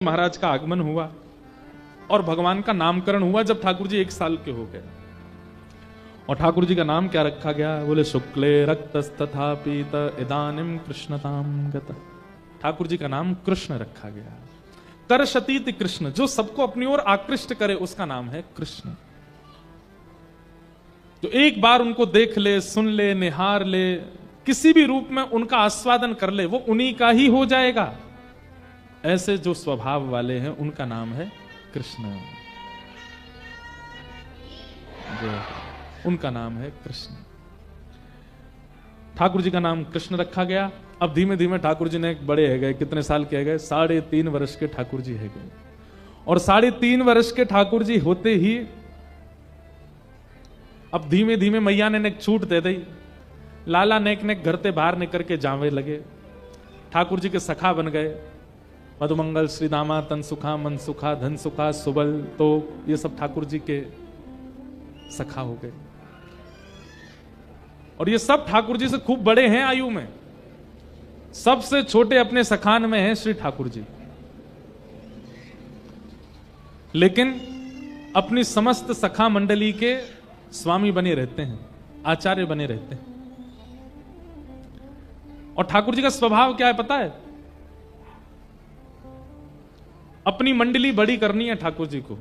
महाराज का आगमन हुआ और भगवान का नामकरण हुआ जब ठाकुर जी 1 साल के हो गए। और ठाकुर जी का नाम क्या रखा गया? बोले शुक्ले रक्तस्तथा पीत इदानिम कृष्णताम गत। ठाकुर जी का नाम कृष्ण रखा गया। करशतीति कृष्ण, जो सबको अपनी ओर आकृष्ट करे उसका नाम है कृष्ण। जो एक बार उनको देख ले, सुन ले, निहार ले, किसी भी रूप में उनका आस्वादन कर ले, वो उन्हीं का ही हो जाएगा। ऐसे जो स्वभाव वाले हैं उनका नाम है कृष्ण। उनका नाम है कृष्ण। ठाकुर जी का नाम कृष्ण रखा गया। अब धीमे धीमे ठाकुर जी ने बड़े है गए। कितने साल के गए? 3.5 वर्ष के ठाकुर जी है गए। और 3.5 वर्ष के ठाकुर जी होते ही अब धीमे धीमे मैया ने एक छूट दे दी। लाला नेक नेक घर से बाहर निकल के जावे लगे। ठाकुर जी के सखा बन गए। मधुमंगल, श्री दामा, तन सुखा, मन सुखा, धन सुखा, सुबल, तो ये सब ठाकुर जी के सखा हो गए। और ये सब ठाकुर जी से खूब बड़े हैं आयु में। सबसे छोटे अपने सखान में हैं श्री ठाकुर जी, लेकिन अपनी समस्त सखा मंडली के स्वामी बने रहते हैं, आचार्य बने रहते हैं। और ठाकुर जी का स्वभाव क्या है पता है? अपनी मंडली बड़ी करनी है ठाकुर जी को।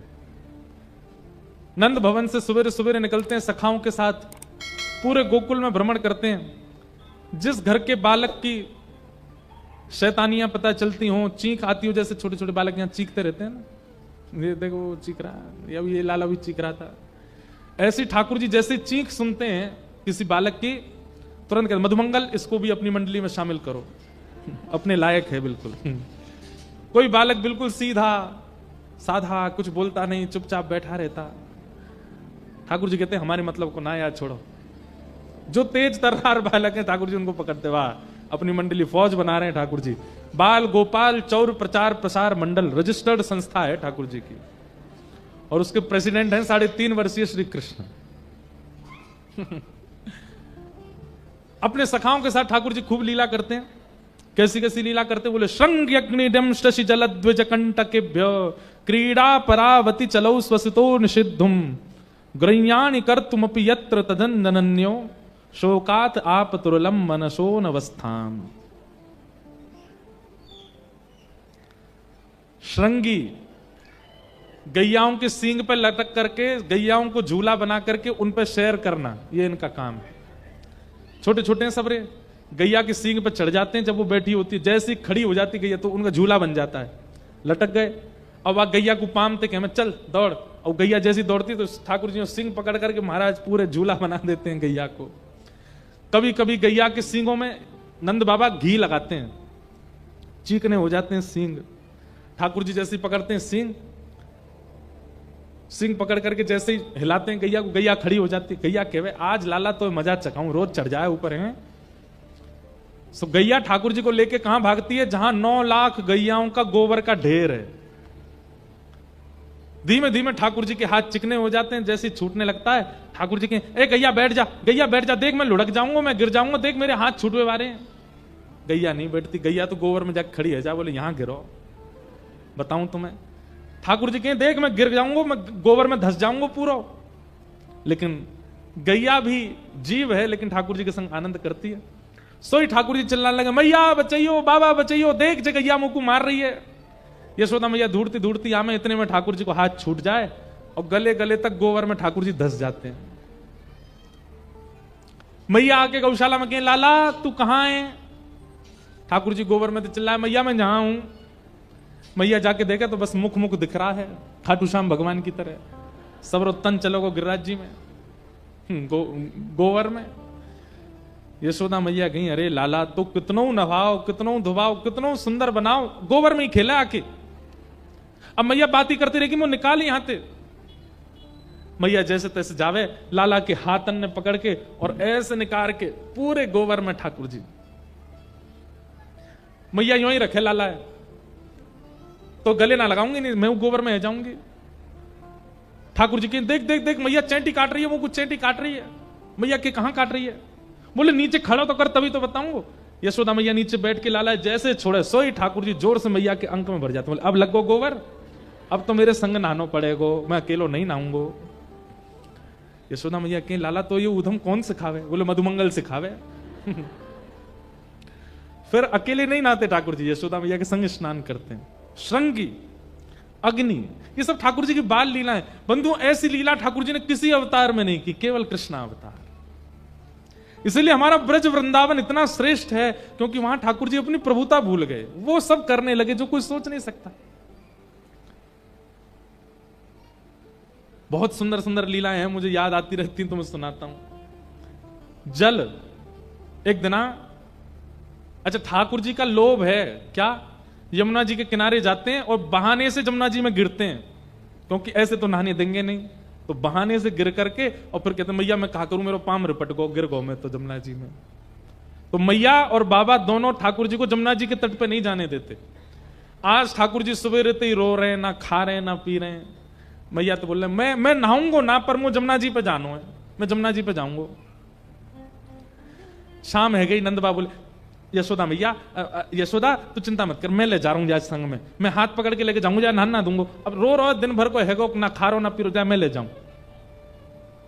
नंद भवन से सवेरे सवेरे निकलते हैं, सखाओं के साथ पूरे गोकुल में भ्रमण करते हैं। जिस घर के बालक की शैतानियां पता चलती हो, चीख आती हो, जैसे छोटे छोटे बालक यहां चीखते रहते हैं ना, ये देखो वो चीख रहा है, या ये लाला भी चीख रहा था। ऐसी ठाकुर जी जैसे चीख सुनते हैं किसी बालक की, तुरंत कहते मधुमंगल इसको भी अपनी मंडली में शामिल करो, अपने लायक है बिल्कुल। कोई बालक बिल्कुल सीधा साधा, कुछ बोलता नहीं, चुपचाप बैठा रहता, ठाकुर जी कहते हैं हमारे मतलब को ना याद छोड़ो। जो तेज तर्रार बालक है ठाकुर जी उनको पकड़ते, वाह अपनी मंडली फौज बना रहे हैं ठाकुर जी। बाल गोपाल चौर प्रचार प्रसार मंडल रजिस्टर्ड संस्था है ठाकुर जी की, और उसके प्रेसिडेंट हैं 3.5 वर्षीय श्री कृष्ण। अपने सखाओं के साथ ठाकुर जी खूब लीला करते हैं। कैसी कैसी लीला करते? बोले श्रृंग यज्ञनिडम शशि जलद्विज कंटकेभ्य क्रीडा परावति चलौ स्वसितो निषिद्धुम ग्रह्याणि कर्तुमपि यत्र तदनन्यो शोकात आपतुरलम मनसो नवस्थाम। श्रृंगी गैयाओं के सींग पे लटक करके, गैयाओं को झूला बना करके उन पे सैर करना, ये इनका काम है। छोटे छोटे हैं सबरे, गैया के सींग पे चढ़ जाते हैं। जब वो बैठी होती है, जैसी खड़ी हो जाती गैया तो उनका झूला बन जाता है। लटक गए, अब वह गैया को पामते कि हमें चल दौड़, और गैया जैसी दौड़ती तो ठाकुर जी सिंग पकड़ करके महाराज पूरे झूला बना देते हैं गैया को। कभी कभी गैया के सींगों में नंद बाबा घी लगाते हैं, चीकने हो जाते हैं सींग। ठाकुर जी जैसी पकड़ते हैं सींग, सिंह पकड़ करके जैसे ही हिलाते हैं गैया को, गैया खड़ी हो जाती है। गैया कहे आज लाला तो मजा चखाऊं, रोज चढ़ जाए ऊपर है। सो गैया ठाकुर जी को लेके कहां भागती है? जहां 9 लाख गैयाओं का गोबर का ढेर है। धीमे धीमे ठाकुर जी के हाथ चिकने हो जाते हैं। जैसे छूटने लगता है ठाकुर जी के, ए गैया बैठ जा, गैया बैठ जा, देख मैं लुढ़क जाऊंगा, मैं गिर जाऊंगा, देख मेरे हाथ छूटवे वाले हैं। गैया नहीं बैठती, गैया तो गोबर में जाकर खड़ी है। जा बोले यहां गिरो, बताऊं तुम्हें। ठाकुर जी कहें देख मैं गिर जाऊंगा, मैं गोबर में धस जाऊंगा पूरा। लेकिन गैया भी जीव है, लेकिन ठाकुर जी के संग आनंद करती है। सोई ठाकुर जी चिल्लाने लगे मैया बचाइयो, बाबा बचाइयो, देख जे गैया मुंह को मार रही है। यशोदा मैया ढूंढती ढूंढती आमे, इतने में ठाकुर जी को हाथ छूट जाए और गले गले तक गोबर में ठाकुर जी धस जाते हैं। मैया आके गौशाला में कहें लाला तू कहां है? ठाकुर जी गोबर में तो चिल्लाए मैया मैं जहां हूं। मैया जाके देखा तो बस मुख मुख दिख रहा है खाटू श्याम भगवान की तरह। सबरो तन चलो गिरिराज जी में, गोबर में। यशोदा मैया गई, अरे लाला तो कितनों नभाओ, कितनों धुबाओ, कितनों सुंदर बनाओ, गोबर में ही खेला आके। अब मैया बात ही करती रही कि वो निकाल यहां से। मैया जैसे तैसे जावे, लाला के हाथन ने पकड़ के और ऐसे निकाल के पूरे गोबर में ठाकुर जी। मैया यूं ही रखे लाला है तो गले ना लगाऊंगी, नहीं मैं गोबर में जाऊंगी। ठाकुर जी की देख देख देख मैया चैंटी काट रही है, वो कुछ चैंटी काट रही है। मैया के कहां काट रही है? बोले नीचे खड़ा तो कर तभी तो बताऊंगा। यशोदा मैया नीचे बैठ के लाला जैसे छोड़े सोई ठाकुर जी जोर से मैया के अंक में भर जाते, बोले अब लगो गोबर, अब तो मेरे संग नहानो पड़ेगो, मैं अकेलो नहीं नहाऊंगो। यशोदा मैया कहीं लाला तो ये उधम कौन सिखावे? बोले मधुमंगल सिखावे। फिर अकेले नहीं नहाते ठाकुर जी, यशोदा मैया के संग स्नान करते हैं। श्रृंगी, अग्नि, ये सब ठाकुर जी की बाल लीला है। बंधु ऐसी लीला ठाकुर जी ने किसी अवतार में नहीं की, केवल कृष्णा अवतार। इसलिए हमारा ब्रज वृंदावन इतना श्रेष्ठ है क्योंकि वहां ठाकुर जी अपनी प्रभुता भूल गए, वो सब करने लगे जो कोई सोच नहीं सकता। बहुत सुंदर सुंदर लीलाएं हैं, मुझे याद आती रहती तो मैं सुनाता हूं। जल, एक दिना, अच्छा ठाकुर जी का लोभ है क्या, यमुना जी के किनारे जाते हैं और बहाने से यमुना जी में गिरते हैं, क्योंकि ऐसे तो नहाने देंगे नहीं, तो बहाने से गिर करके और फिर कहते हैं मैया मैं कहा करूं, मेरा पाम रिपट गो, गिर गो मैं तो यमुना जी में। तो मैया और बाबा दोनों ठाकुर जी को यमुना जी के तट पे नहीं जाने देते। आज ठाकुर जी सुबह रहते ही रो रहे हैं, ना खा रहे हैं ना पी रहे हैं। मैया तो बोल रहे मैं नहाऊंगो ना, पर मुझे यमुना जी पे जानो है, मैं यमुना जी पे जाऊंगो। शाम है गई, नंद बाबा बोले यशोदा मैया, यशोदा तू चिंता मत कर, मैं ले जा रहा हूं आज संग में, मैं हाथ पकड़ के लेके जाऊंगा, नहा दूंगा। अब रो रो दिन भर को हैगो, ना खा रो ना पी रो, जाए मैं ले जाऊं।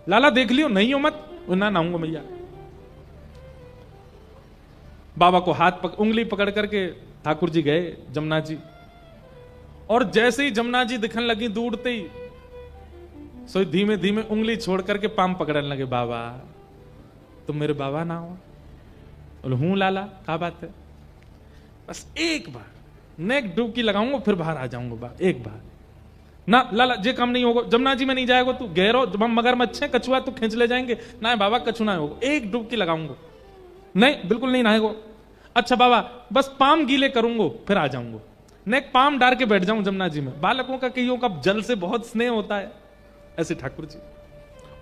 लाला देख लियो नहीं हो मत, ना नहाऊंगा मैया। बाबा को उंगली पकड़ करके ठाकुर जी गए जमुना जी, और जैसे ही जमुना जी दिखने लगी दूरते ही, सो धीमे धीमे उंगली छोड़ करके पाम पकड़ने लगे। बाबा तुम मेरे बाबा ना हो? बोले हूं लाला, क्या बात है? बस एक बार नेक डुबकी लगाऊंगा फिर बाहर आ जाऊंगा, एक बार ना लाला, जे काम नहीं होगा, जमुना जी में नहीं जाएगा तू, गहरो मगरमच्छ है, कछुआ तो खींच ले जाएंगे ना बाबा, कछु ना होगा, एक डुबकी लगाऊंगा। नहीं बिल्कुल नहीं नहाएगो। अच्छा बाबा बस पाम गीले करूंगा फिर आ जाऊंगा, नेक पाम डाल के बैठ जाऊं जमुना जी में। बालकों का कईयों का जल से बहुत स्नेह होता है, ऐसे ठाकुर जी।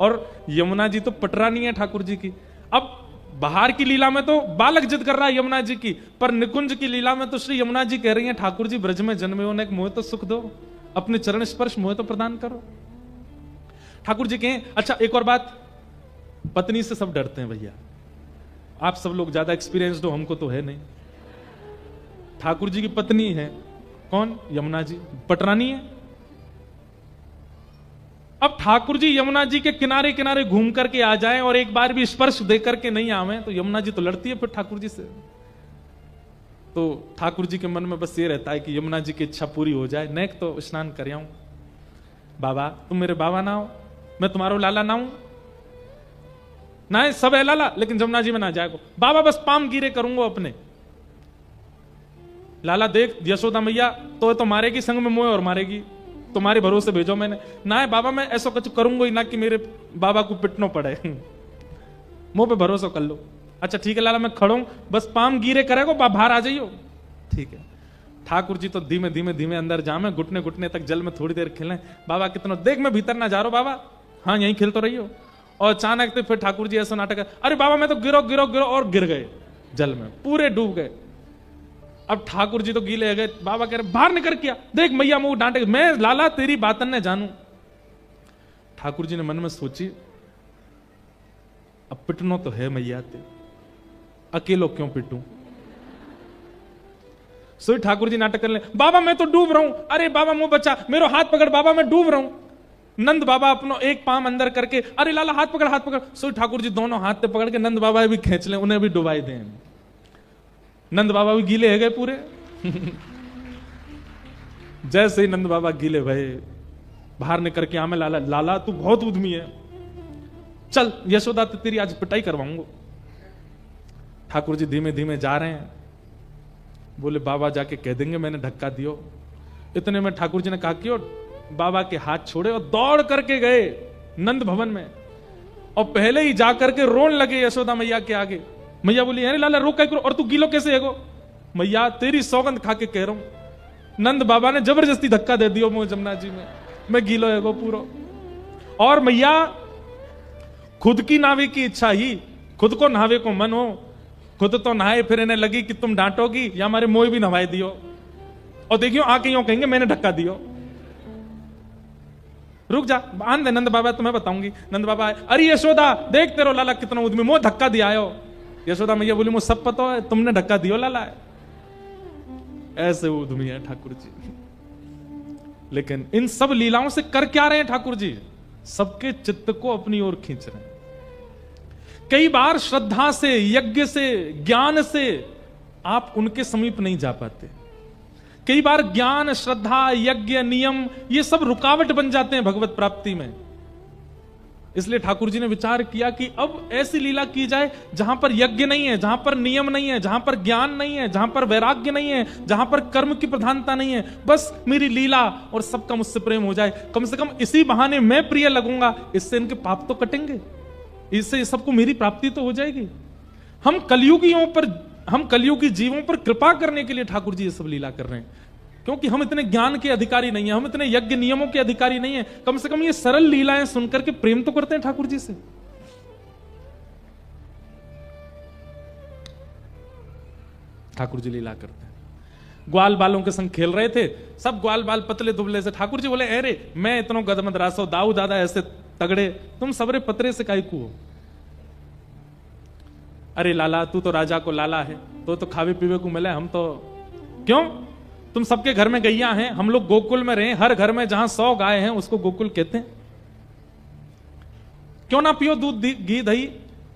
और यमुना जी तो पटरानी है ठाकुर जी की। अब बाहर की लीला में तो बालक जिद कर रहा है यमुना जी की, पर निकुंज की लीला में तो श्री यमुना जी कह रही हैं ठाकुर जी ब्रज में जन्मे होने एक मोह तो सुख दो, अपने चरण स्पर्श मोह तो प्रदान करो। ठाकुर जी कहें अच्छा एक और बात, पत्नी से सब डरते हैं भैया, आप सब लोग ज्यादा एक्सपीरियंस्ड हो, हमको तो है नहीं। ठाकुर जी की पत्नी है कौन? यमुना जी, पटरानी है। अब ठाकुर जी यमुना जी के किनारे किनारे घूम करके आ जाएं और एक बार भी स्पर्श दे करके नहीं आवे तो यमुना जी तो लड़ती है फिर ठाकुर जी से। तो ठाकुर जी के मन में बस ये रहता है कि यमुना जी की इच्छा पूरी हो जाए, नेक तो स्नान कर आऊं। बाबा तुम मेरे बाबा ना हो, मैं तुम्हारो लाला ना हूं ना, सब है लाला लेकिन यमुना जी में ना जाएगो। बाबा बस पाम गिरे करूंगा अपने। लाला देख यशोदा मैया तो मारेगी संग में मोह और मारेगी, तुम्हारे भरोसे भेजो मैंने ना है बाबा, मैं ऐसा कुछ करूंगा ही ना कि मेरे बाबा को पिटनो पड़े, मुंह पे भरोसा कर लो। अच्छा ठीक है लाला मैं खड़ा हूं, बस पाम गिरे करेगो बाहर आ जाइयो। ठीक है। ठाकुर जी तो धीमे धीमे धीमे अंदर जामे, घुटने घुटने तक जल में थोड़ी देर खेलें। बाबा कितना देख मैं भीतर ना जा रहा बाबा, हाँ यहीं खेल तो रही हो। और अचानक तो फिर ठाकुर जी ऐसा नाटक, अरे बाबा मैं तो गिरो गिरो गिरो, और गिर गए जल में, पूरे डूब गए। अब ठाकुर जी तो गीले हो गए, बाबा कह रहे बाहर निकल किया, देख मैया मुंह डांटे, मैं लाला तेरी बातन ने जानू। ठाकुर जी ने मन में सोची अब पिटनो तो है मैया ते, अकेलो क्यों पिटूं। सो ठाकुर जी नाटक कर ले, बाबा मैं तो डूब रहा हूं, अरे बाबा मुंह बचा, मेरा हाथ पकड़ बाबा मैं डूब रहा हूं। नंद बाबा अपनो एक पाम अंदर करके, अरे लाला हाथ पकड़ हाथ पकड़। सो ठाकुर जी दोनों हाथ पे पकड़ के नंद बाबा भी खींच ले, उन्हें भी डुबाई दें। नंद बाबा भी गीले है गए पूरे। जैसे ही नंद बाबा गीले भये, बाहर निकल के आमे लाला, लाला तू बहुत उद्यमी है, चल यशोदा तो तेरी आज पिटाई करवाऊंगा। ठाकुर जी धीमे धीमे जा रहे हैं, बोले बाबा जाके कह देंगे मैंने धक्का दियो। इतने में ठाकुर जी ने कहा कि बाबा के हाथ छोड़े और दौड़ करके गए नंद भवन में, और पहले ही जाकर के रोन लगे यशोदा मैया के आगे। मैया बोली अरे लाला रोक करो, और तू गीलो कैसे है गो? मैया तेरी सौगंध खा के कह रहा हूं, नंद बाबा ने जबरदस्ती धक्का दे दियो मुझे जमुना जी में, मैं गीलो है गो पूरा। और मैया खुद की नावे की इच्छा ही, खुद को नहावे को मन हो, खुद तो नहाए, फिर इन्हें लगी कि तुम डांटोगी या हमारे मोह भी नहाए दियो, और देखियो आके यूं कहेंगे मैंने धक्का दियो। रुक जा आन दे नंद बाबा, तुम्हें बताऊंगी। नंद बाबा अरे यशोदा देख तेरो लाला कितना उद्यमी, मोह धक्का दिया आयो। यशोदा मैया बोली मुझे सब पता है, तुमने धक्का दियो लाला है। ऐसे उद्यमी है ठाकुर जी। लेकिन इन सब लीलाओं से कर क्या रहे हैं ठाकुर जी? सबके चित्त को अपनी ओर खींच रहे हैं। कई बार श्रद्धा से, यज्ञ से, ज्ञान से आप उनके समीप नहीं जा पाते। कई बार ज्ञान, श्रद्धा, यज्ञ, नियम ये सब रुकावट बन जाते हैं भगवत प्राप्ति में। इसलिए ठाकुर जी ने विचार किया कि अब ऐसी लीला की जाए जहां पर यज्ञ नहीं है, जहां पर नियम नहीं है, जहां पर ज्ञान नहीं है, जहां पर वैराग्य नहीं है, जहां पर कर्म की प्रधानता नहीं है। बस मेरी लीला और सबका मुझसे प्रेम हो जाए। कम से कम इसी बहाने मैं प्रिय लगूंगा, इससे इनके पाप तो कटेंगे, इससे सबको मेरी प्राप्ति तो हो जाएगी। हम कलयुगी जीवों पर कृपा करने के लिए ठाकुर जी ये सब लीला कर रहे हैं, क्योंकि हम इतने ज्ञान के अधिकारी नहीं है, हम इतने यज्ञ नियमों के अधिकारी नहीं है। कम से कम ये सरल लीलाएं सुनकर के प्रेम तो करते हैं ठाकुर जी से। ठाकुर जी लीला करते हैं। ग्वाल बालों के संग खेल रहे थे, सब ग्वाल बाल पतले दुबले से। ठाकुर जी बोले अरे मैं इतनो गदमद रासो, दाऊ दादा ऐसे तगड़े, तुम सबरे पतरे से काई को? अरे लाला तू तो राजा को लाला है, तो खावे पीवे को मिले, हम तो क्यों? तुम सबके घर में गैया हैं, हम लोग गोकुल में रहे, हर घर में जहां 100 गाय हैं उसको गोकुल कहते हैं। क्यों ना पियो दूध घी दही?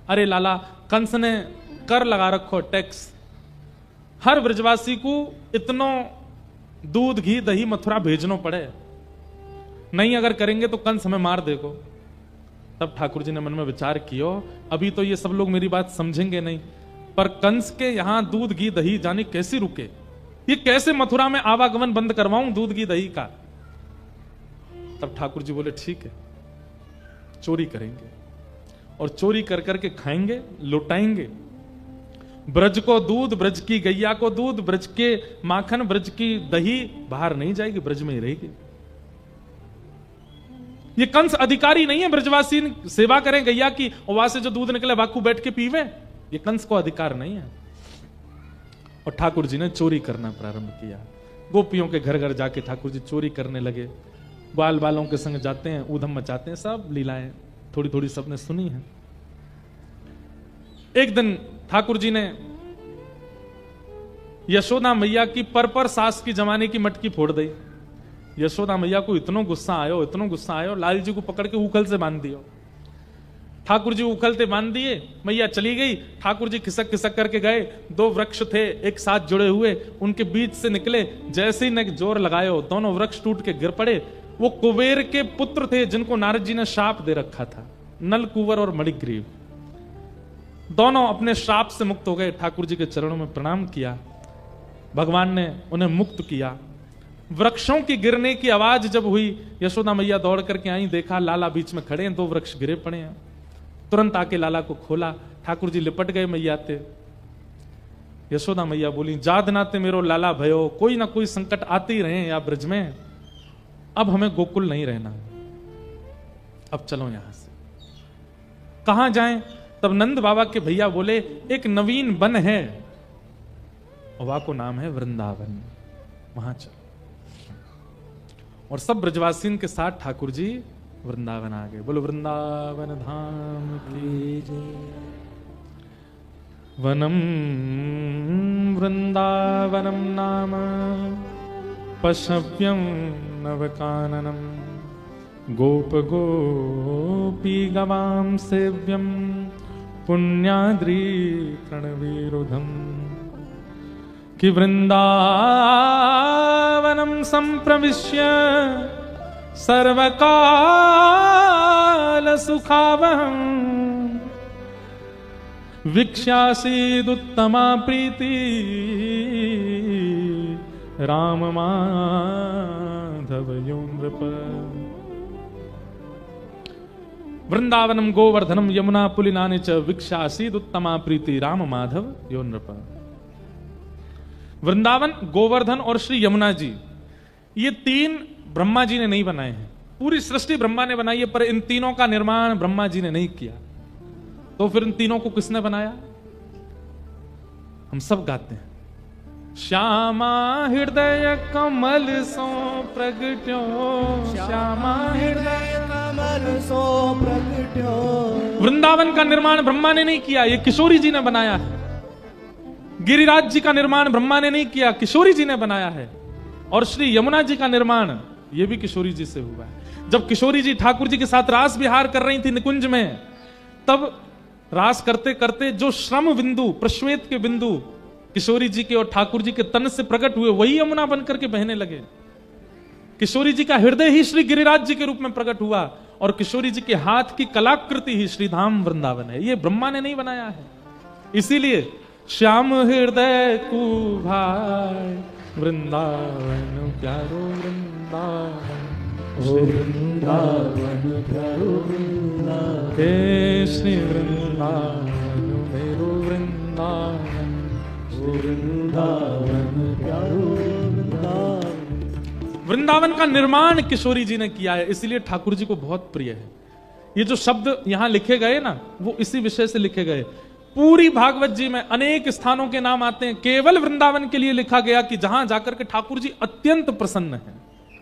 अरे लाला कंस ने कर लगा रखो, टैक्स, हर ब्रजवासी को इतनो दूध घी दही मथुरा भेजनो पड़े, नहीं अगर करेंगे तो कंस हमें मार देगो। तब ठाकुर जी ने मन में विचार किया, अभी तो ये सब लोग मेरी बात समझेंगे नहीं, पर कंस के यहां दूध घी दही जाने कैसे रुके, ये कैसे मथुरा में आवागमन बंद करवाऊं दूध घी दही का। तब ठाकुर जी बोले ठीक है, चोरी करेंगे और चोरी कर करके खाएंगे, लुटाएंगे। ब्रज को दूध, ब्रज की गैया को दूध, ब्रज के माखन, ब्रज की दही बाहर नहीं जाएगी, ब्रज में ही रहेगी। ये कंस अधिकारी नहीं है ब्रजवासी सेवा करें गैया की और वहां से जो दूध निकले बाकू बैठ के पीवे, ये कंस को अधिकार नहीं है। और ठाकुर जी ने चोरी करना प्रारंभ किया। गोपियों के घर घर जाके ठाकुर जी चोरी करने लगे, बाल बालों के संग जाते हैं, ऊधम मचाते हैं। सब लीलाएं थोड़ी थोड़ी सबने सुनी है। एक दिन ठाकुर जी ने यशोदा मैया की पर सास की जमाने की मटकी फोड़ दी। यशोदा मैया को इतना गुस्सा आयो, लाल जी को पकड़ के उखल से बांध दियो। ठाकुर जी उखलते बांध दिए, मैया चली गई। ठाकुर जी खिसक खिसक करके गए। 2 वृक्ष थे एक साथ जुड़े हुए, उनके बीच से निकले, जैसे ही ने जोर लगायो दोनों वृक्ष टूट के गिर पड़े। वो कुबेर के पुत्र थे जिनको नारद जी ने शाप दे रखा था, नल कुंवर और मणिग्रीव। दोनों अपने श्राप से मुक्त हो गए। ठाकुर जी के चरणों में प्रणाम किया, भगवान ने उन्हें मुक्त किया। वृक्षों की गिरने की आवाज जब हुई, यशोदा मैया दौड़ करके आई, देखा लाला बीच में खड़े हैं, 2 वृक्ष गिरे पड़े हैं। तुरंत आके लाला को खोला, ठाकुर जी लिपट गए मैया ते। यशोदा मैया बोली जाद नाते मेरो लाला भयो, कोई ना कोई संकट आते ही रहे या ब्रज में, अब हमें गोकुल नहीं रहना, अब चलो यहां से। कहां जाएं? तब नंद बाबा के भैया बोले एक नवीन वन है, वहां को नाम है वृंदावन, वहां चलो। और सब ब्रजवासियों के साथ ठाकुर जी वृंदावन आ गए। बोलो वृंदावन धाम की जय। वनम वृंदावनम नाम पशव्यम नवकाननम, गोप गोपी गवाम सेव्यम, पुण्याद्री तृणवीरुधम। कि वृंदावनम संप्रविश्य सर्वकाल सुखावहं, वीक्ष्यासीदुत्तमा प्रीति राम माधव यो नृप। वृंदावनम गोवर्धनम यमुना पुलिनानि च, वीक्ष्यासीदुत्तमा प्रीति राम माधव यो नृप। वृंदावन, गोवर्धन और श्री यमुना जी, ये 3 ब्रह्मा जी ने नहीं बनाए हैं। पूरी सृष्टि ब्रह्मा ने बनाई है, पर इन तीनों का निर्माण ब्रह्मा जी ने नहीं किया। तो फिर इन तीनों को किसने बनाया? हम सब गाते हैं, श्यामा हृदय कमल सो प्रगट्यो, श्यामा हृदय कमल सो प्रगट्यो। वृंदावन का निर्माण ब्रह्मा ने नहीं किया, ये किशोरी जी ने बनाया है। गिरिराज जी का निर्माण ब्रह्मा ने नहीं किया, किशोरी जी ने बनाया है। और श्री यमुना जी का निर्माण ये भी किशोरी जी से हुआ है। जब किशोरी जी ठाकुर जी के साथ रास विहार कर रही थी निकुंज में, तब रास करते करते जो श्रम बिंदु, प्रश्वेत के बिंदु किशोरी जी के और ठाकुर जी के तन से प्रकट हुए, वही यमुना बनकर के बहने लगे। किशोरी जी का हृदय ही श्री गिरिराज जी के रूप में प्रकट हुआ और किशोरी जी के हाथ की कलाकृति ही श्रीधाम वृंदावन है। ये ब्रह्मा ने नहीं बनाया है। इसीलिए श्याम हृदय कुभाय वृंदावन प्यारो वृंदावन, वृंदावन प्यारो वृंदावन, हे श्री वृंदावन मेरो वृंदावन, वृंदावन प्यारो वृंदावन। वृंदावन का निर्माण किशोरी जी ने किया है, इसलिए ठाकुर जी को बहुत प्रिय है। ये जो शब्द यहां लिखे गए ना, वो इसी विषय से लिखे गए। पूरी भागवत जी में अनेक स्थानों के नाम आते हैं, केवल वृंदावन के लिए लिखा गया कि जहां जाकर के ठाकुर जी अत्यंत प्रसन्न हैं।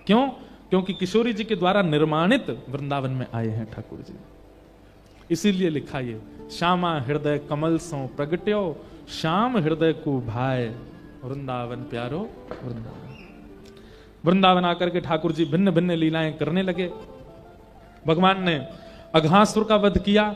क्यों? क्योंकि किशोरी जी के द्वारा निर्माणित वृंदावन में आए हैं ठाकुर जी, इसीलिए लिखा ये श्यामा हृदय कमल सो प्रगट्यो, श्याम हृदय को भाई वृंदावन प्यारो वृंदावन। वृंदावन आकर के ठाकुर जी भिन्न भिन्न लीलाएं करने लगे। भगवान ने अघासुर का वध किया।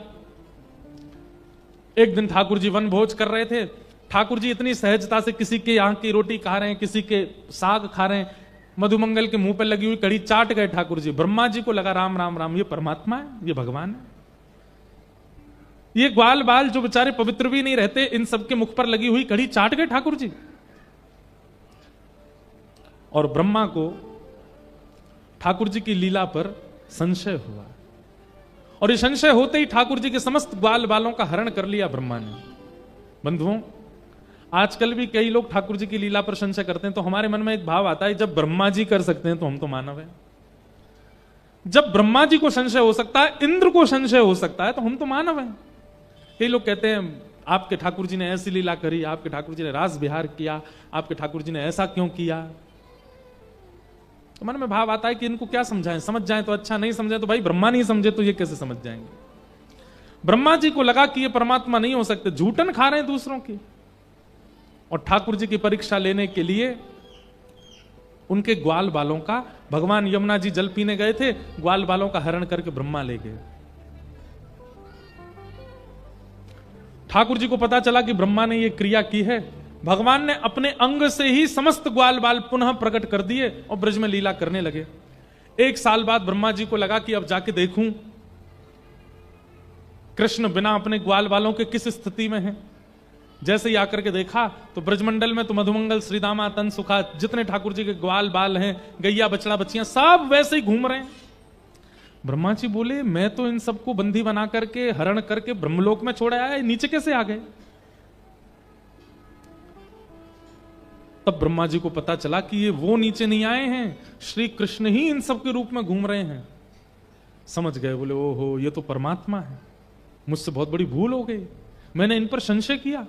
एक दिन ठाकुर जी वन भोज कर रहे थे। ठाकुर जी इतनी सहजता से किसी के यहाँ की रोटी खा रहे हैं, किसी के साग खा रहे हैं, मधुमंगल के मुंह पर लगी हुई कड़ी चाट गए ठाकुर जी। ब्रह्मा जी को लगा राम राम राम, ये परमात्मा है, ये भगवान है। ये ग्वाल बाल जो बेचारे पवित्र भी नहीं रहते, इन सबके मुख पर लगी हुई कड़ी चाट गए ठाकुर जी। और ब्रह्मा को ठाकुर जी की लीला पर संशय हुआ, और ये संशय होते ही ठाकुर जी के समस्त ग्वाल बालों का हरण कर लिया ब्रह्मा ने। बंधुओं, आजकल भी कई लोग ठाकुर जी की लीला पर संशय करते हैं, तो हमारे मन में एक भाव आता है, जब ब्रह्मा जी कर सकते हैं तो हम तो मानव हैं। जब ब्रह्मा जी को संशय हो सकता है, इंद्र को संशय हो सकता है, तो हम तो मानव हैं। कई लोग कहते हैं आपके ठाकुर जी ने ऐसी लीला करी, आपके ठाकुर जी ने रास विहार किया, आपके ठाकुर जी ने ऐसा क्यों किया। तो मन में भाव आता है कि इनको क्या समझाएं, समझ जाएं तो अच्छा, नहीं समझे तो भाई ब्रह्मा नहीं समझे तो ये कैसे समझ जाएंगे। ब्रह्मा जी को लगा कि ये परमात्मा नहीं हो सकते, झूठन खा रहे हैं दूसरों की, और ठाकुर जी की परीक्षा लेने के लिए उनके ग्वाल बालों का, भगवान यमुना जी जल पीने गए थे, ग्वाल बालों का हरण करके ब्रह्मा ले गए। ठाकुर जी को पता चला कि ब्रह्मा ने ये क्रिया की है। भगवान ने अपने अंग से ही समस्त ग्वाल बाल पुनः प्रकट कर दिए और ब्रज में लीला करने लगे। एक साल बाद ब्रह्मा जी को लगा कि अब जाके देखूं कृष्ण बिना अपने ग्वाल बालों के किस स्थिति में हैं। जैसे ही आकर के देखा तो ब्रजमंडल में तो मधुमंगल, श्रीदामा, तन सुखा, जितने ठाकुर जी के ग्वाल बाल हैं, गैया बछड़ा बच्चियां, सब वैसे ही घूम रहे हैं। ब्रह्मा जी बोले, मैं तो इन सबको बंदी बना करके, हरण करके ब्रह्मलोक में छोड़ आया, नीचे कैसे आ गए। तब ब्रह्मा जी को पता चला कि ये वो नीचे नहीं आए हैं, श्री कृष्ण ही इन सब के रूप में घूम रहे हैं। समझ गए, बोले ओहो ये तो परमात्मा है, मुझसे बहुत बड़ी भूल हो गई, मैंने इन पर संशय किया।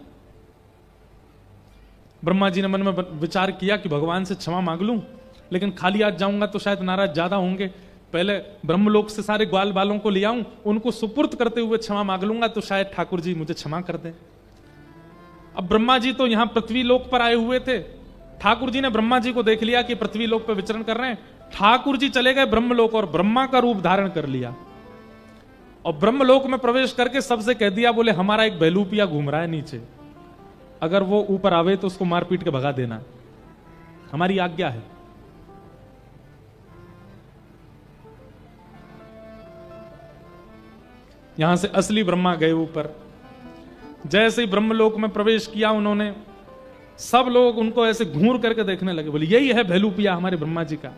ब्रह्मा जी ने मन में विचार किया कि भगवान से क्षमा मांग लूं, लेकिन खाली आज जाऊंगा तो शायद नाराज ज्यादा होंगे, पहले ब्रह्मलोक से सारे ग्वाल बालों को ले आऊं, उनको सुपुर्द करते हुए क्षमा मांग लूंगा तो शायद ठाकुर जी मुझे क्षमा कर दें। अब ब्रह्मा जी तो यहां पृथ्वी लोक पर आए हुए थे, ठाकुर जी ने ब्रह्मा जी को देख लिया कि पृथ्वी लोक पर विचरण कर रहे हैं, ठाकुर जी चले गए ब्रह्मलोक और ब्रह्मा का रूप धारण कर लिया, और ब्रह्मलोक में प्रवेश करके सबसे कह दिया, बोले हमारा एक बहलूपिया घूम रहा है नीचे, अगर वो ऊपर आवे तो उसको मार पीट के भगा देना, हमारी आज्ञा है। यहां से असली ब्रह्मा गए ऊपर। जैसे ही ब्रह्मलोक में प्रवेश किया उन्होंने, सब लोग उनको ऐसे घूर करके देखने लगे, बोले यही है बहलूपिया हमारे ब्रह्मा जी का।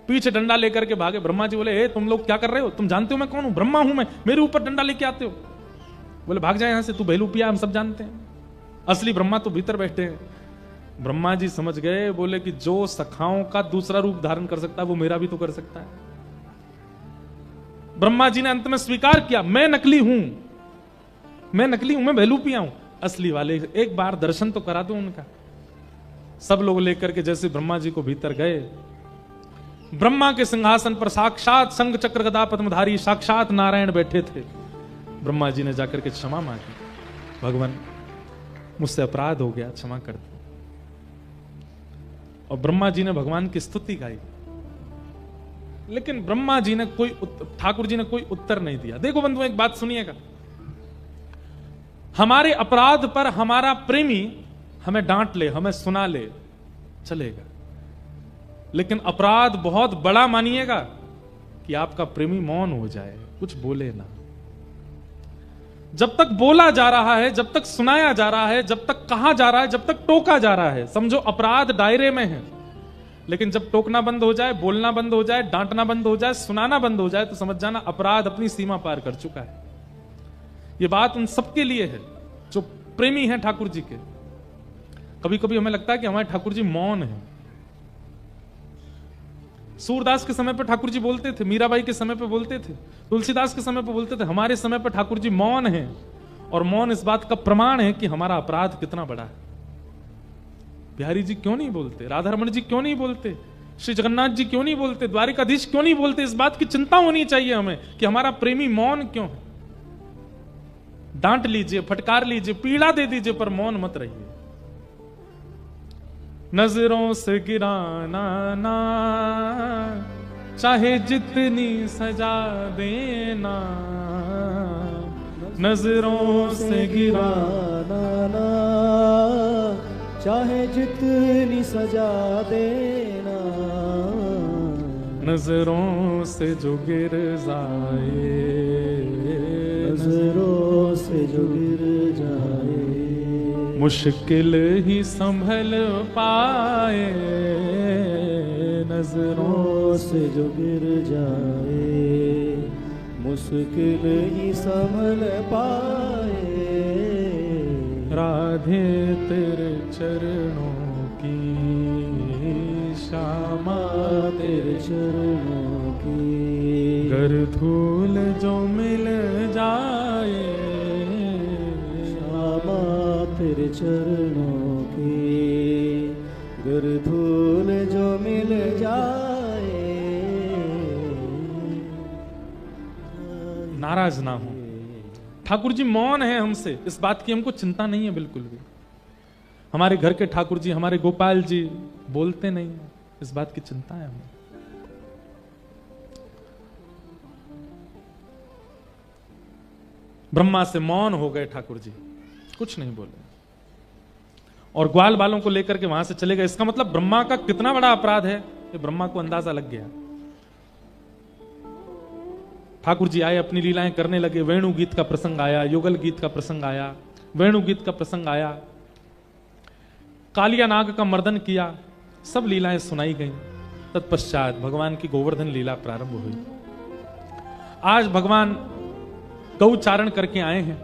पीछे डंडा लेकर के भागे। ब्रह्मा जी बोले, ए तुम लोग क्या कर रहे हो, तुम जानते हो मैं कौन हूं, ब्रह्मा हूं मैं, मेरे ऊपर डंडा लेके आते हो। बोले भाग जाए यहां से, तू बहलूपिया हम सब जानते हैं, असली ब्रह्मा तो भीतर बैठे हैं। ब्रह्मा जी समझ गए, बोले कि जो सखाओं का दूसरा रूप धारण कर सकता है वो मेरा भी तो कर सकता है। ब्रह्मा जी ने अंत में स्वीकार किया, मैं नकली हूं, मैं नकली हूं, मैं बहलूपिया हूं, असली वाले एक बार दर्शन तो करा दो उनका। सब लोग लेकर के जैसे ब्रह्मा जी को भीतर गए, ब्रह्मा के सिंहासन पर साक्षात शंख चक्र गदा पद्मधारी साक्षात नारायण बैठे थे। ब्रह्मा जी ने जाकर के क्षमा मांगी, भगवान मुझसे अपराध हो गया, क्षमा कर दो। और ब्रह्मा जी ने भगवान की स्तुति गाई, लेकिन ब्रह्मा जी ने ठाकुर जी ने कोई उत्तर नहीं दिया। देखो बंधु, एक बात सुनिएगा, हमारे अपराध पर हमारा प्रेमी हमें डांट ले, हमें सुना ले, चलेगा, लेकिन अपराध बहुत बड़ा मानिएगा कि आपका प्रेमी मौन हो जाए, कुछ बोले ना। जब तक बोला जा रहा है, जब तक सुनाया जा रहा है, जब तक कहा जा रहा है, जब तक टोका जा रहा है, समझो अपराध दायरे में है। लेकिन जब टोकना बंद हो जाए, बोलना बंद हो जाए, डांटना बंद हो जाए, सुनाना बंद हो जाए, तो समझ जाना अपराध अपनी सीमा पार कर चुका है। यह बात उन सबके लिए है जो प्रेमी हैं ठाकुर जी के। कभी कभी हमें लगता है कि हमारे ठाकुर जी मौन हैं। सूरदास के समय पर ठाकुर जी बोलते थे, मीराबाई के समय पर बोलते थे, तुलसीदास के समय पर बोलते थे, हमारे समय पर ठाकुर जी मौन हैं। और मौन इस बात का प्रमाण है कि हमारा अपराध कितना बड़ा है। बिहारी जी क्यों नहीं बोलते, राधा रमन जी क्यों नहीं बोलते, श्री जगन्नाथ जी क्यों नहीं बोलते, द्वारिकाधीश क्यों नहीं बोलते? इस बात की चिंता होनी चाहिए हमें कि हमारा प्रेमी मौन क्यों है। डांट लीजिए, फटकार लीजिए, पीड़ा दे दीजिए, पर मौन मत रहिए। नजरों से गिराना ना, चाहे जितनी सजा देना, नजरों से गिराना ना, चाहे जितनी सजा देना, नजरों से जो गिर जाए, नजरों से जो गिर जाए, मुश्किल ही संभल पाए, नजरों से जो गिर जाए, मुश्किल ही संभल पाए। राधे तेरे चरणों की श्यामा, तेरे चरणों की गर धूल जो मिल जाए, श्यामा तेरे चरणों की गर धूल जो मिल जाए। नाराज ना हो। ठाकुर जी मौन है हमसे, इस बात की हमको चिंता नहीं है बिल्कुल भी। हमारे घर के ठाकुर जी, हमारे गोपाल जी बोलते नहीं, इस बात की चिंता है हमें। ब्रह्मा से मौन हो गए ठाकुर जी, कुछ नहीं बोले, और ग्वाल बालों को लेकर के वहां से चले गए। इसका मतलब ब्रह्मा का कितना बड़ा अपराध है, ये ब्रह्मा को अंदाजा लग गया। ठाकुर जी आए, अपनी लीलाएं करने लगे। वेणु गीत का प्रसंग आया, युगल गीत का प्रसंग आया, वेणु गीत का प्रसंग आया, कालिया नाग का मर्दन किया, सब लीलाएं सुनाई गईं। तत्पश्चात भगवान की गोवर्धन लीला प्रारंभ हुई। आज भगवान गौचारण करके आए हैं।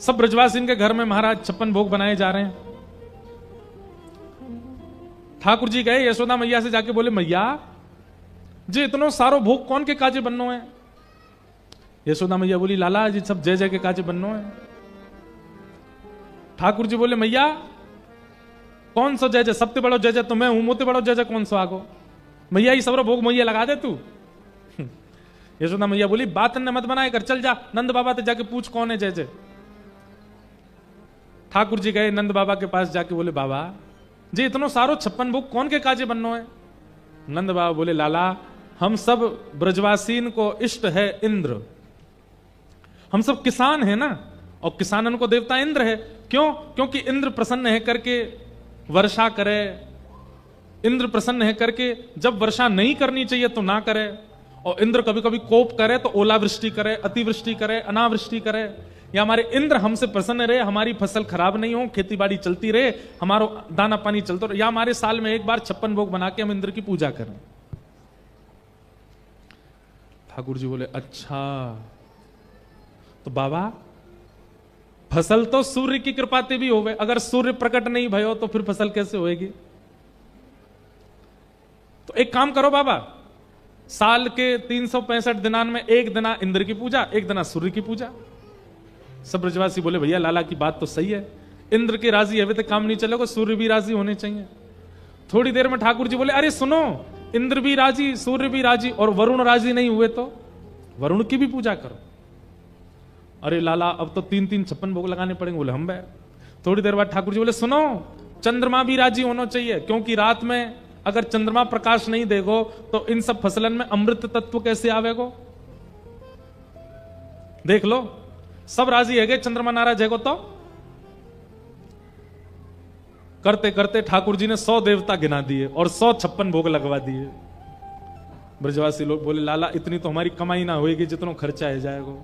सब ब्रजवासी के घर में महाराज 56 भोग बनाए जा रहे हैं। ठाकुर जी गए, यशोदा मैया से जाके बोले, मैया जी इतनो सारो भोग कौन के काजे बननो है? यशोदा मैया बोली, लाला जी सब जय जय के काजे बननो है। ठाकुर जी बोले, मैया कौन सो जय जय, सबसे बड़ो जय जय तो मैं हूं, मोते बड़ो जय जय कौन सो आगो? मैया ये सबरो भोग मैया लगा दे तू। यशोदा मैया बोली, बात ने मत बनाए कर, चल जा नंद बाबा से जाके पूछ कौन है जय जय। ठाकुर जी गए नंद बाबा के पास, जाके बोले, बाबा जी इतनो सारो 56 भोग कौन के काजे बननो है? नंद बाबा बोले, लाला हम सब ब्रजवासीन को इष्ट है इंद्र, हम सब किसान हैं ना, और किसानन को देवता इंद्र है। क्यों? क्योंकि इंद्र प्रसन्न है करके वर्षा करे, इंद्र प्रसन्न है करके जब वर्षा नहीं करनी चाहिए तो ना करे, और इंद्र कभी कभी कोप करे तो ओलावृष्टि करे, अतिवृष्टि करे, अनावृष्टि करे। या हमारे इंद्र हमसे प्रसन्न रहे, हमारी फसल खराब नहीं हो, खेती बाड़ी चलती रहे, हमारा दाना पानी चलता रहे, या हमारे साल में एक बार 56 भोग बना के हम इंद्र की पूजा करें। ठाकुर जी बोले, अच्छा तो बाबा फसल तो सूर्य की कृपा से भी होवे, अगर सूर्य प्रकट नहीं भयो तो फिर फसल कैसे होएगी? तो एक काम करो बाबा, साल के 365 दिनान में एक दिना इंद्र की पूजा, एक दिना सूर्य की पूजा। सब ब्रजवासी बोले, भैया लाला की बात तो सही है, इंद्र के राजी है तो काम नहीं चलेगा, सूर्य भी राजी होने चाहिए। थोड़ी देर में ठाकुर जी बोले, अरे सुनो, इंद्र भी राजी, सूर्य भी राजी और वरुण राजी नहीं हुए तो वरुण की भी पूजा करो। अरे लाला अब तो 3-3 56 भोग लगाने पड़ेंगे। बोले हम बैठ। थोड़ी देर बाद ठाकुर जी बोले सुनो, चंद्रमा भी राजी होना चाहिए, क्योंकि रात में अगर चंद्रमा प्रकाश नहीं देगो तो इन सब फसलन में अमृत तत्व कैसे आवेगो। देख लो सब राजी है, चंद्रमा नाराज है तो करते करते ठाकुर जी ने 100 देवता गिना दिए और 156 भोग लगवा दिए। ब्रजवासी लोग बोले लाला इतनी तो हमारी कमाई ना होएगी जितना खर्चा है जाएगा।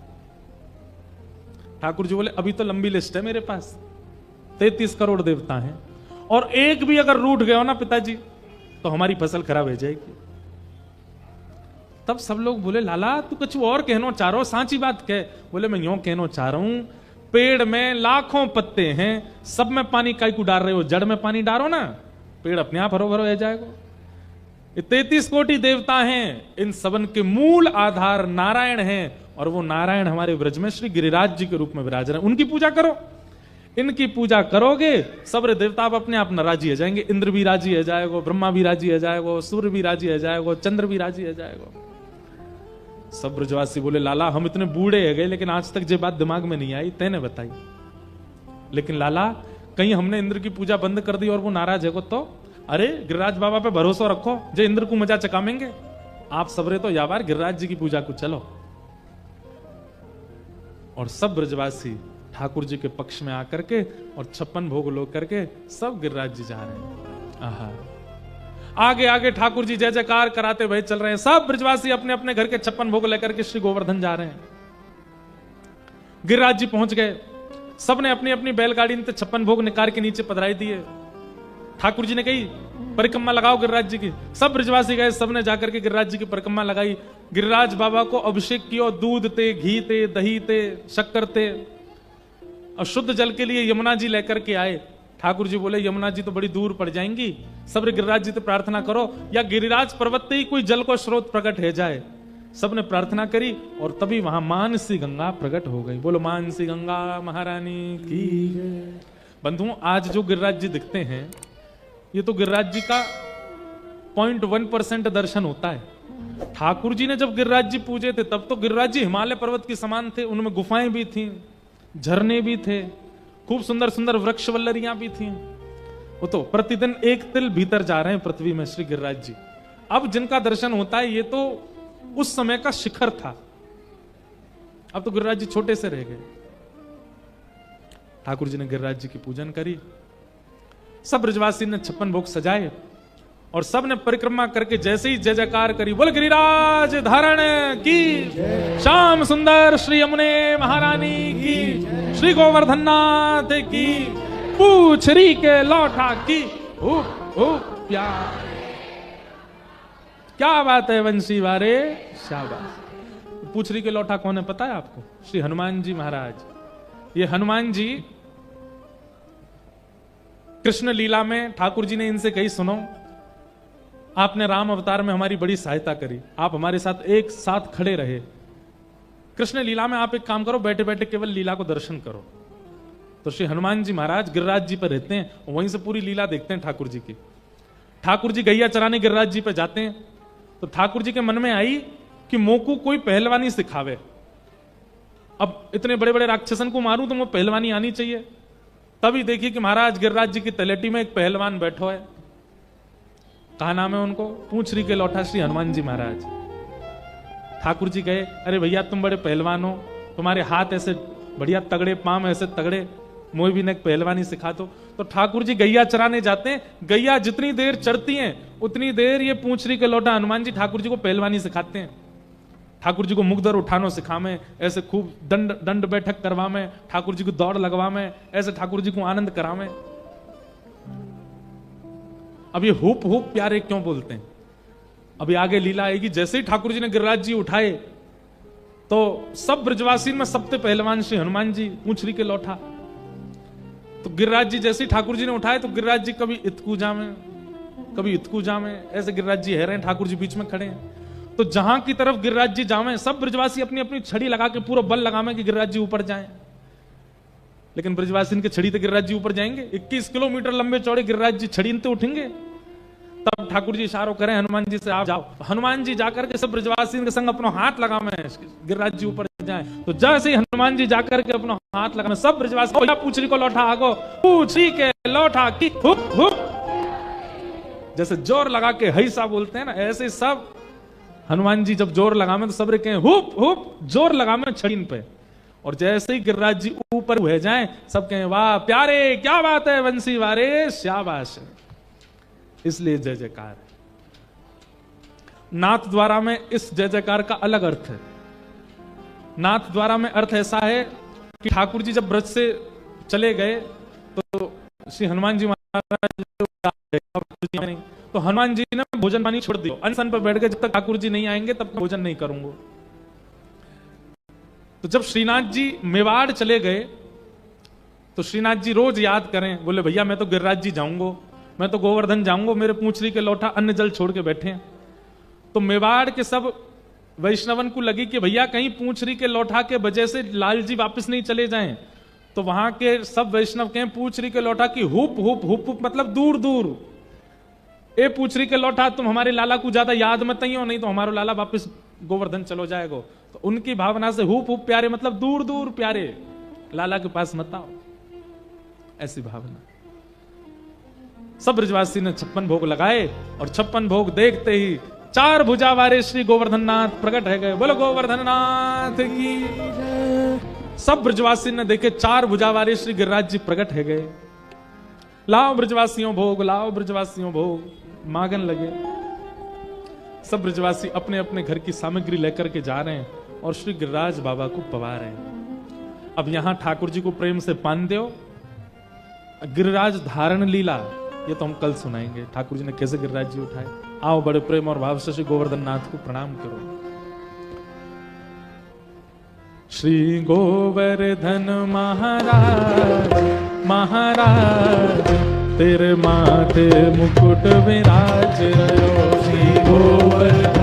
ठाकुर जी बोले अभी तो लंबी लिस्ट है मेरे पास, 33 करोड़ देवता हैं और एक भी अगर रूठ गया हो ना पिताजी तो हमारी फसल खराब हो जाएगी। तब सब लोग बोले लाला तू कुछ और कहना चाह रहा हो, सांची बात कह। बोले मैं यूं कहना चाह रहा हूं, पेड़ में लाखों पत्ते हैं, सब में पानी काई को डाल रहे हो, जड़ में पानी डालो ना, पेड़ अपने आप हरो भरो रह जाएगा। 33 कोटि देवता हैं, इन सबन के मूल आधार नारायण हैं और वो नारायण हमारे ब्रज में श्री गिरिराज जी के रूप में विराज रहे हैं। उनकी पूजा करो। इनकी पूजा करोगे सब देवता आप अपने आप नाराजी हो जाएंगे। इंद्र भी राजी हो जाएगा, ब्रह्मा भी राजी हो जाएगा, सूर्य भी राजी हो जाएगा, चंद्र भी राजी हो जाएगा। सब ब्रजवासी बोले लाला हम इतने बूढ़े है गए लेकिन आज तक ये बात दिमाग में नहीं आई, तैने बताई। लेकिन लाला कहीं हमने इंद्र की पूजा बंद कर दी और वो नाराज है तो? अरे गिरिराज बाबा पे भरोसा रखो, जो इंद्र को मजा चकामेंगे। आप सबरे तो यावार गिरिराज जी की पूजा को चलो। और सब ब्रजवासी ठाकुर जी के पक्ष में आकर के और 56 भोग लो करके सब गिरिराज जी जा रहे हैं। आहा आगे आगे ठाकुर जी जय जयकार कराते हुए चल रहे हैं। सब ब्रजवासी अपने अपने घर के 56 भोग लेकर के श्री गोवर्धन जा रहे हैं। गिरिराज जी पहुंच गए, सबने अपनी अपनी बैलगाड़ी में 56 भोग निकाल के नीचे पधराई दिए। ठाकुर जी ने कही परिक्रमा लगाओ गिरिराज जी की। सब ब्रजवासी गए, सबने जाकर के गिरिराज जी की परिक्रमा लगाई। गिरिराज बाबा को अभिषेक किया, दूध थे, घी थे, दही थे, शक्कर थे और शुद्ध जल के लिए यमुना जी लेकर के आए। ठाकुर जी बोले यमुना जी तो बड़ी दूर पड़ जाएंगी, सब गिरिराज जी तो प्रार्थना करो या गिरिराज पर्वत ही कोई जल को स्रोत प्रकट है जाए। सबने प्रार्थना करी और तभी वहां मानसी गंगा प्रकट हो गई। बोलो मानसी गंगा महारानी की। बंधुओं आज जो गिरिराज जी दिखते हैं ये तो गिरिराज जी का 0.1% दर्शन होता है। ठाकुर जी ने जब गिरिराज जी पूजे थे तब तो गिरिराज जी हिमालय पर्वत के समान थे, उनमें गुफाएं भी थी, झरने भी थे, खूब सुंदर सुंदर वृक्ष वल्लरियां भी थी। वो तो प्रतिदिन एक तिल भीतर जा रहे हैं पृथ्वी में श्री गिरिराज जी। अब जिनका दर्शन होता है ये तो उस समय का शिखर था, अब तो गिरिराज जी छोटे से रह गए। ठाकुर जी ने गिरिराज जी की पूजन करी, सब ब्रजवासी ने 56 भोग सजाए और सब ने परिक्रमा करके जैसे ही जय जयकार करी, बोल गिरिराज धारण की, श्याम सुंदर श्री यमुने महारानी की, श्री गोवर्धन नाथ की, पूछरी के लौटा की। प्यार क्या बात है वंशी वारे, शाबाश। पूछरी के लौटा कौन है पता है आपको? श्री हनुमान जी महाराज। ये हनुमान जी कृष्ण लीला में ठाकुर जी ने इनसे कही सुनो आपने राम अवतार में हमारी बड़ी सहायता करी, आप हमारे साथ एक साथ खड़े रहे, कृष्ण लीला में आप एक काम करो बैठे बैठे केवल लीला को दर्शन करो। तो श्री हनुमान जी महाराज गिरिराज जी पर रहते हैं, वहीं से पूरी लीला देखते हैं ठाकुर जी की। ठाकुर जी गैया चराने गिरिराज जी पे जाते हैं तो ठाकुर जी के मन में आई कि मोकू कोई पहलवानी सिखावे। अब इतने बड़े बड़े राक्षसन को मारूं तो वो पहलवानी आनी चाहिए। तभी देखिए कि महाराज गिरिराज जी की तलेटी में एक पहलवान बैठो है। कहा नाम है उनको? पूछरी के लौटा श्री हनुमान जी महाराज। ठाकुर जी गए, अरे भैया तुम बड़े पहलवान हो, तुम्हारे हाथ ऐसे बढ़िया तगड़े, पांव ऐसे तगड़े, मोई भी ने पहलवानी सिखा दो। तो ठाकुर जी गैया चराने जाते हैं, गैया जितनी देर चरती हैं उतनी देर ये पूछरी के लौटा हनुमान जी ठाकुर जी को पहलवानी सिखाते हैं। ठाकुर जी को मुगदर उठानो सिखावे, ऐसे खूब दंड बैठक करवावे, ठाकुर जी को दौड़ लगवावे, ऐसे ठाकुर जी को आनंद करावे। अब ये हुप हुप प्यारे क्यों बोलते हैं? अभी आगे लीला आएगी। जैसे ही ठाकुर जी ने गिरिराज जी उठाए तो सब ब्रजवासी में सबसे पहलवान श्री हनुमान जी पूछरी के लौटा। तो गिरिराज जी जैसे ही ठाकुर जी ने उठाए तो गिरिराज जी कभी इतकू जामे कभी इतकू जामे, ऐसे गिरिराज जी है रहे हैं, ठाकुर जी बीच में खड़े हैं। तो जहां की तरफ गिरिराज जी जावे सब ब्रजवासी अपनी अपनी छड़ी लगा के पूरा बल लगावे कि गिरिराज जी ऊपर जाएं। लेकिन ब्रजवासी के छड़ी तो गिरिराज जी ऊपर जाएंगे? 21 किलोमीटर लंबे चौड़े गिरिराज जी छड़ी इनते उठेंगे? तब ठाकुर जी इशारों करें हनुमान जी से, आप जाओ। हनुमान जी जाकर के सब ब्रजवासी के संग अपना हाथ लगा में गिरिराज जी ऊपर जाए। तो जैसे ही हनुमान जी जाकर के अपना हाथ लगा में सब ब्रजवासी पूछरी को लौटा आगो, पूछरी के लौटा की हुप हुप, जैसे जोर लगा के हैसा बोलते हैं ना, ऐसे सब हनुमान जी जब जोर लगा में तो सब कहें हुप हुप, जोर लगा में छड़ीन पे। और जैसे ही गिरिराज जी ऊपर हुए जाएं, सब कहें वाह प्यारे, क्या बात है बंसी वारे, शाबाश। इसलिए जय जयकार है। नाथ द्वारा में इस जय जयकार का अलग अर्थ है। नाथ द्वारा में अर्थ ऐसा है कि ठाकुर जी जब ब्रज से चले गए तो श्री हनुमान जी महाराज नहीं, तो हनुमान जी ने भोजन पानी छोड़ दिया, अनशन पर बैठ गए, जब तक ठाकुर जी नहीं आएंगे तब तक भोजन नहीं करूंगा। तो जब श्रीनाथ जी मेवाड़ चले गए तो श्रीनाथ जी रोज याद करें, बोले भैया मैं तो गिरिराज जी जाऊंगा, मैं तो गोवर्धन जाऊंगा, मेरे पूंछरी के लौटा अन्न जल छोड़ के बैठे हैं। तो मेवाड़ के सब वैष्णवन को लगी कि भैया कहीं पूंछरी के लौटा के वजह से लाल जी वापस नहीं चले जाएं। तो वहां के सब वैष्णव कहें पूंछरी के लौटा की हुप हुप हुप हुप, मतलब दूर दूर, ए पूंछरी के लौटा तुम हमारे लाला को ज्यादा याद मत आइयो, नहीं तो हमारा लाला वापस गोवर्धन चलो जाएगा। तो उनकी भावना से हुप हुप प्यारे मतलब दूर दूर प्यारे, लाला के पास मत आओ, ऐसी भावना। सब ब्रजवासी ने 56 भोग लगाए और 56 भोग देखते ही 4 भुजा वाले श्री गोवर्धन नाथ प्रकट है गए। बोलो गोवर्धन नाथ की। सब ब्रजवासी ने देखे 4 भुजा वाले श्री गिरिराज जी प्रकट है गए। लाओ ब्रजवासियों भोग, लाओ ब्रजवासियों भोग, मांगन लगे। सब ब्रजवासी अपने अपने घर की सामग्री लेकर के जा रहे हैं और श्री गिरिराज बाबा को पवा रहे हैं। अब यहां ठाकुर जी को प्रेम से पान दो। गिरिराज धारण लीला ये तो हम कल सुनाएंगे, ठाकुर जी ने कैसे गिरिराज जी उठाए। आओ बड़े प्रेम और भाव से श्री गोवर्धन नाथ को प्रणाम करो। श्री गोवर्धन महाराज महाराज, तेरे माथे मुकुट विराज रहो। श्री गोवर्धन